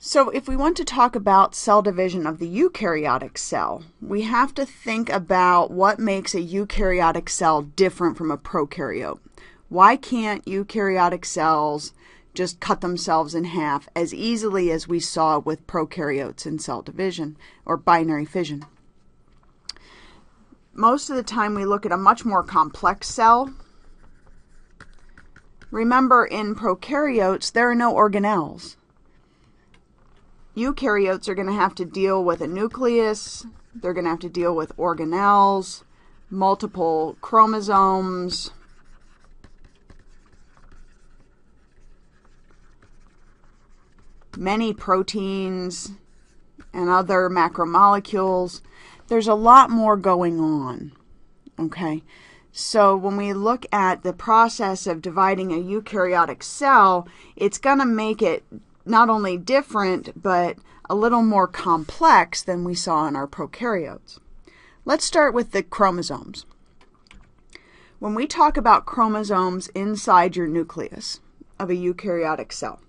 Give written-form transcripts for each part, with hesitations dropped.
So if we want to talk about cell division of the eukaryotic cell, we have to think about what makes a eukaryotic cell different from a prokaryote. Why can't eukaryotic cells just cut themselves in half as easily as we saw with prokaryotes in cell division or binary fission? Most of the time we look at a much more complex cell. Remember, in prokaryotes, there are no organelles. Eukaryotes are going to have to deal with a nucleus. They're going to have to deal with organelles, multiple chromosomes, many proteins, and other macromolecules. There's a lot more going on, okay? So when we look at the process of dividing a eukaryotic cell, it's going to make it not only different, but a little more complex than we saw in our prokaryotes. Let's start with the chromosomes. When we talk about chromosomes inside your nucleus of a eukaryotic cell,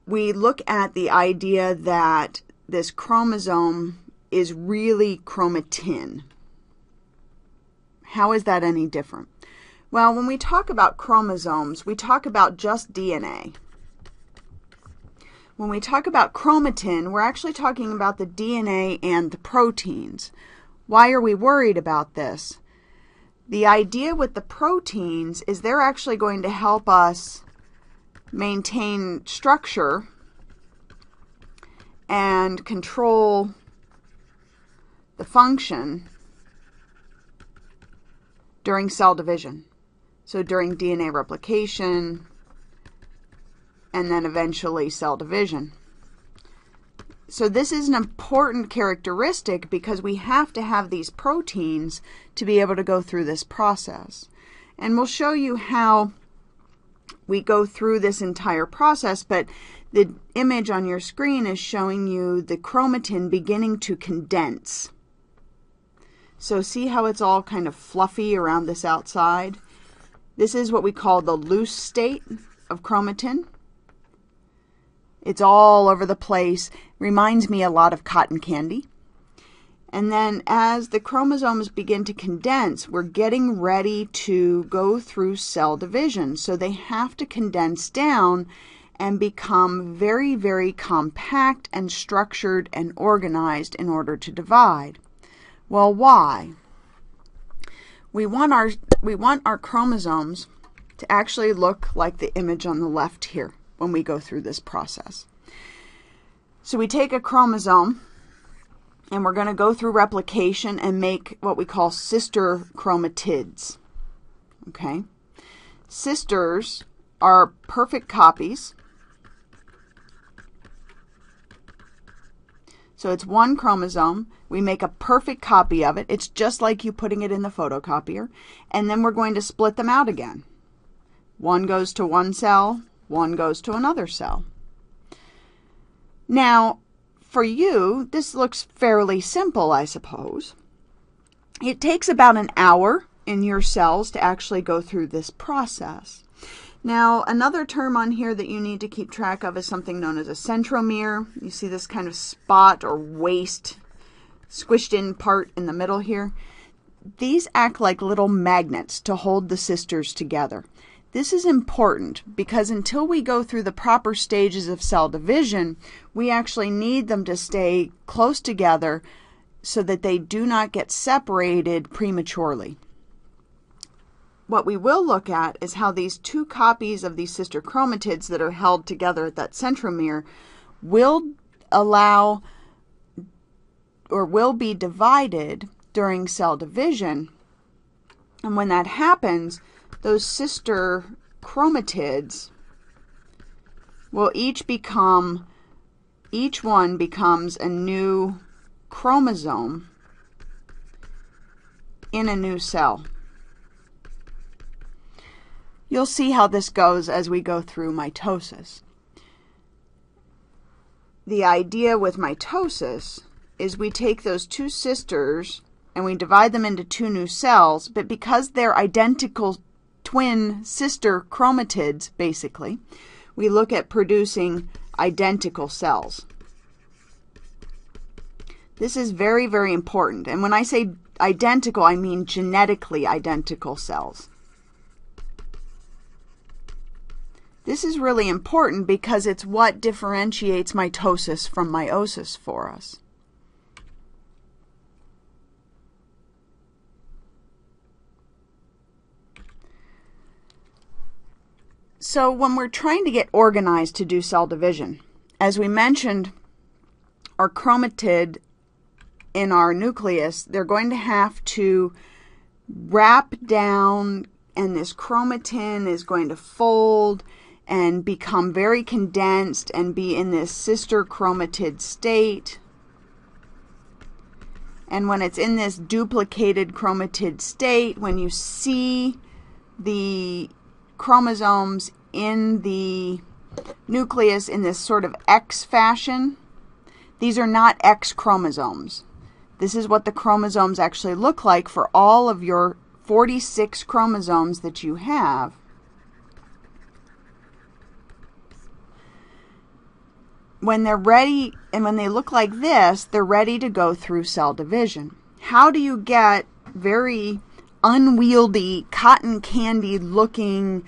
we look at the idea that this chromosome is really chromatin. How is that any different? Well, when we talk about chromosomes, we talk about just DNA. When we talk about chromatin, we're actually talking about the DNA and the proteins. Why are we worried about this? The idea with the proteins is they're actually going to help us maintain structure and control the function during cell division. So during DNA replication, and then eventually cell division. So this is an important characteristic because we have to have these proteins to be able to go through this process. And we'll show you how we go through this entire process, but the image on your screen is showing you the chromatin beginning to condense. So see how it's all kind of fluffy around this outside? This is what we call the loose state of chromatin. It's all over the place. Reminds me a lot of cotton candy. And then as the chromosomes begin to condense, we're getting ready to go through cell division. So they have to condense down and become very, very compact and structured and organized in order to divide. Well, why? We want our chromosomes to actually look like the image on the left here when we go through this process. So we take a chromosome and we're going to go through replication and make what we call sister chromatids. Okay? Sisters are perfect copies. So it's one chromosome. We make a perfect copy of it. It's just like you putting it in the photocopier. And then we're going to split them out again. One goes to one cell, one goes to another cell. Now, for you, this looks fairly simple, I suppose. It takes about an hour in your cells to actually go through this process. Now, another term on here that you need to keep track of is something known as a centromere. You see this kind of spot or waste squished in part in the middle here. These act like little magnets to hold the sisters together. This is important because until we go through the proper stages of cell division, we actually need them to stay close together so that they do not get separated prematurely. What we will look at is how these two copies of these sister chromatids that are held together at that centromere will allow or will be divided during cell division. And when that happens, those sister chromatids will each one becomes a new chromosome in a new cell. You'll see how this goes as we go through mitosis. The idea with mitosis is we take those two sisters and we divide them into two new cells, but because they're identical twin sister chromatids, basically, we look at producing identical cells. This is very, very important. And when I say identical, I mean genetically identical cells. This is really important because it's what differentiates mitosis from meiosis for us. So when we're trying to get organized to do cell division, as we mentioned, our chromatid in our nucleus, they're going to have to wrap down, and this chromatin is going to fold and become very condensed and be in this sister chromatid state. And when it's in this duplicated chromatid state, when you see the chromosomes in the nucleus in this sort of X fashion, these are not X chromosomes. This is what the chromosomes actually look like for all of your 46 chromosomes that you have. When they're ready, and when they look like this, they're ready to go through cell division. How do you get very unwieldy, cotton candy looking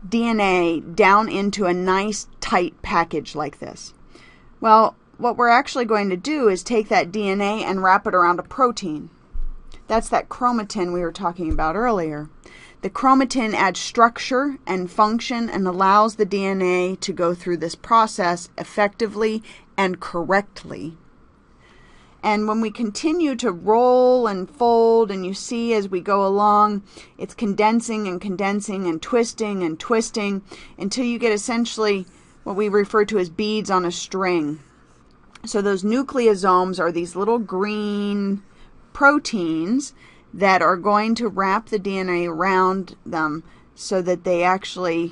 DNA down into a nice tight package like this? Well, what we're actually going to do is take that DNA and wrap it around a protein. That's that chromatin we were talking about earlier. The chromatin adds structure and function and allows the DNA to go through this process effectively and correctly. And when we continue to roll and fold, and you see as we go along, it's condensing and condensing and twisting until you get essentially what we refer to as beads on a string. So those nucleosomes are these little green proteins that are going to wrap the DNA around them so that they actually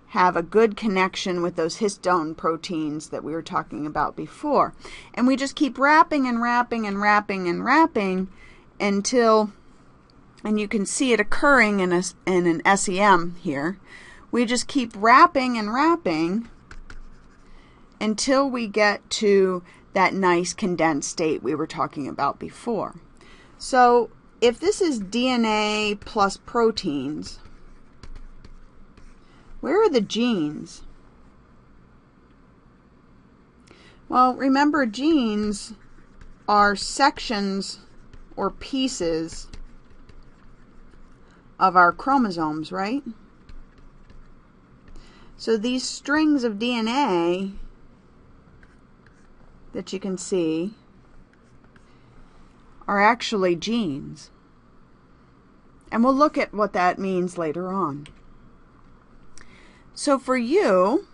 have a good connection with those histone proteins that we were talking about before. And we just keep wrapping and wrapping and wrapping and wrapping until, and you can see it occurring in an SEM here, we just keep wrapping and wrapping until we get to that nice condensed state we were talking about before. So if this is DNA plus proteins, where are the genes? Well, remember, genes are sections or pieces of our chromosomes, right? So these strings of DNA that you can see are actually genes. And we'll look at what that means later on. So for you,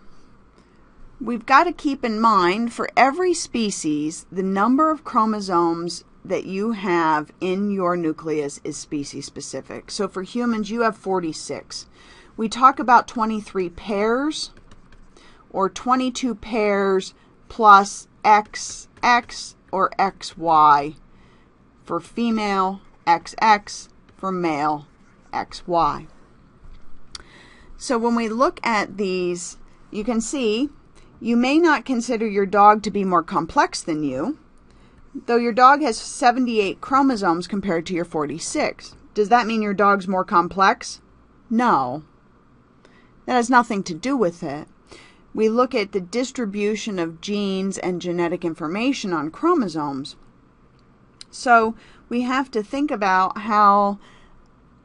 we've got to keep in mind for every species, the number of chromosomes that you have in your nucleus is species specific. So for humans, you have 46. We talk about 23 pairs or 22 pairs plus XX or XY for female, XX for male, XY. So when we look at these, you can see you may not consider your dog to be more complex than you, though your dog has 78 chromosomes compared to your 46. Does that mean your dog's more complex? No. That has nothing to do with it. We look at the distribution of genes and genetic information on chromosomes. So we have to think about how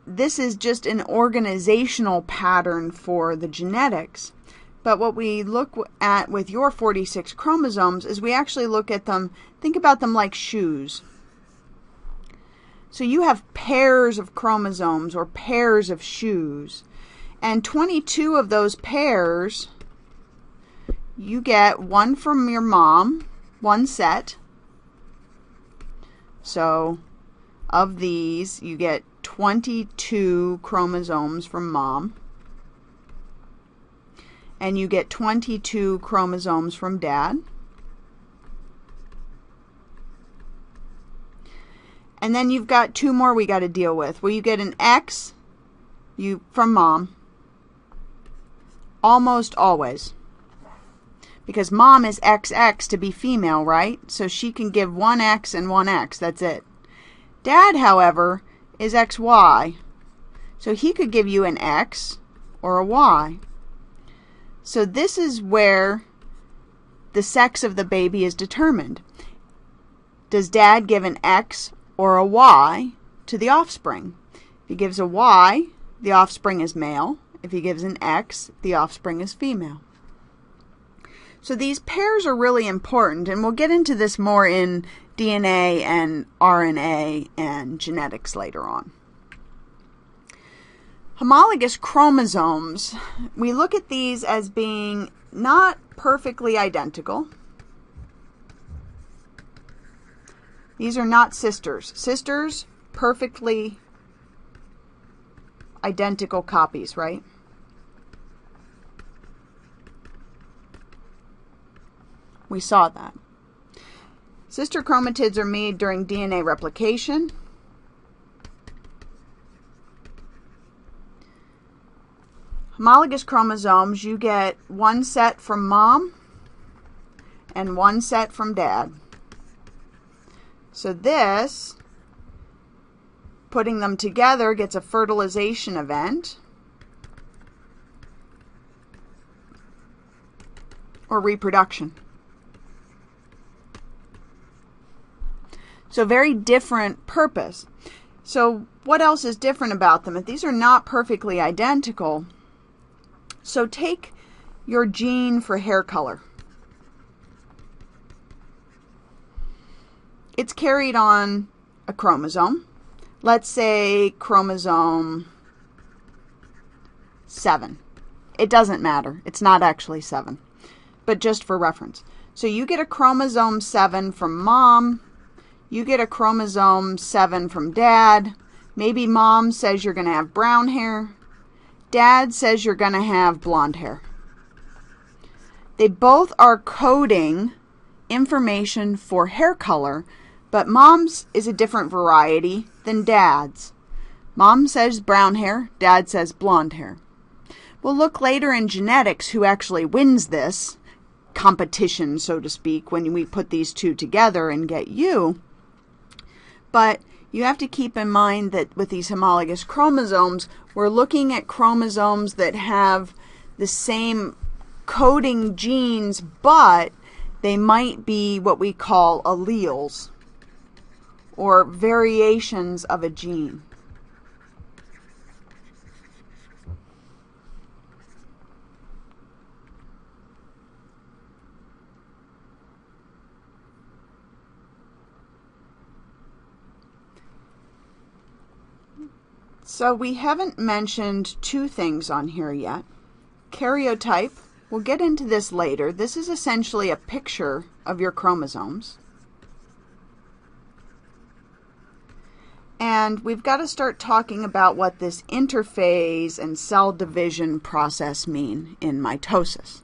this is just an organizational pattern for the genetics. But what we look at with your 46 chromosomes is we actually look at them, think about them like shoes. So you have pairs of chromosomes or pairs of shoes. And 22 of those pairs, you get one from your mom, one set. So of these, you get 22 chromosomes from mom. And you get 22 chromosomes from dad. And then you've got two more we got to deal with. Well, you get an X from mom. Almost always. because mom is XX to be female, right? So she can give one X and one X. That's it. Dad, however, is XY. So he could give you an X or a Y. So this is where the sex of the baby is determined. Does dad give an X or a Y to the offspring? If he gives a Y, the offspring is male. If he gives an X, the offspring is female. So these pairs are really important, and we'll get into this more in DNA and RNA and genetics later on. Homologous chromosomes, we look at these as being not perfectly identical. These are not sisters. Sisters, perfectly identical copies, right? We saw that. Sister chromatids are made during DNA replication. Homologous chromosomes, you get one set from mom and one set from dad. So this, putting them together, gets a fertilization event or reproduction. So very different purpose. So what else is different about them? If these are not perfectly identical, so take your gene for hair color. It's carried on a chromosome. Let's say chromosome 7. It doesn't matter. It's not actually 7, but just for reference. So you get a chromosome 7 from mom. You get a chromosome 7 from dad. Maybe mom says you're going to have brown hair. Dad says you're going to have blonde hair. They both are coding information for hair color, but mom's is a different variety than dad's. Mom says brown hair, dad says blonde hair. We'll look later in genetics who actually wins this competition, so to speak, when we put these two together and get you. But you have to keep in mind that with these homologous chromosomes, we're looking at chromosomes that have the same coding genes, but they might be what we call alleles, or variations of a gene. So we haven't mentioned two things on here yet. Karyotype, we'll get into this later. This is essentially a picture of your chromosomes. And we've got to start talking about what this interphase and cell division process mean in mitosis.